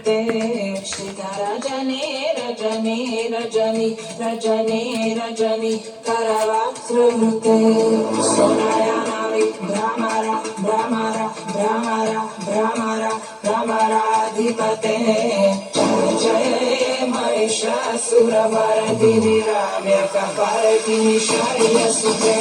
अधिपते श्रीधरजने रजने रजनी रजने रजनी करवस्त्रवृते सोनायनावि भ्रमरा भ्रमरा भ्रमरा भ्रमरा भ्रमराधिपते जय जय महिषासुरमर्दिनि रम्यकपर्दिनि शैलसुते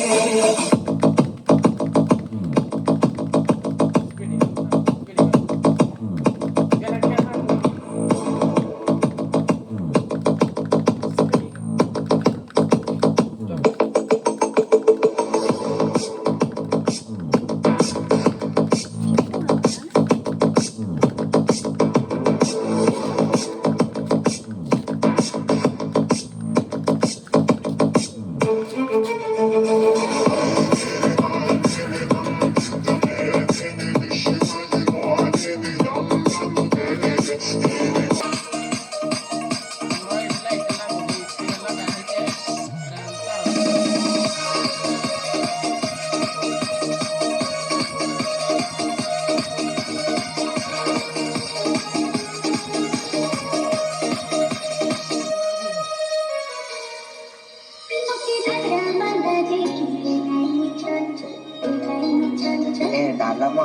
ଡାଲମା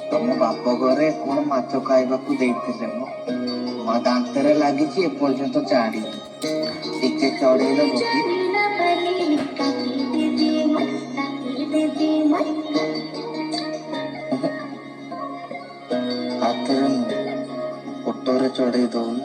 ତମ ବାପ ଘରେ କଣ ମାଛ ଖାଇବାକୁ ଦେଇଥିଲେ ମୋ ଦାନ୍ତରେ ଲାଗିଛି ଏପର୍ଯ୍ୟନ୍ତ ଚାଡ଼ିନି ଟିକେ ଚଢେଇ ଦବ କି ହାତରେ ଫଟୋରେ ଚଢେଇ ଦଉନ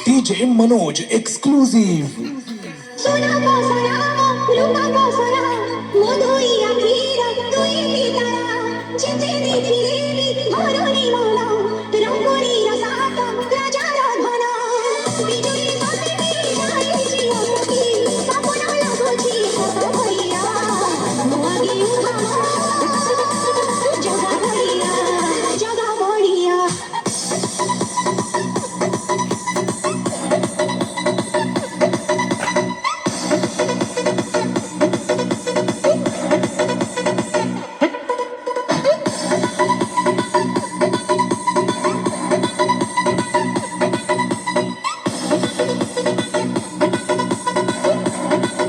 DJ Manoj exclusive. सोना को सोना रूपा को सोना मधुई आखिर दुई तारा जिते देखिए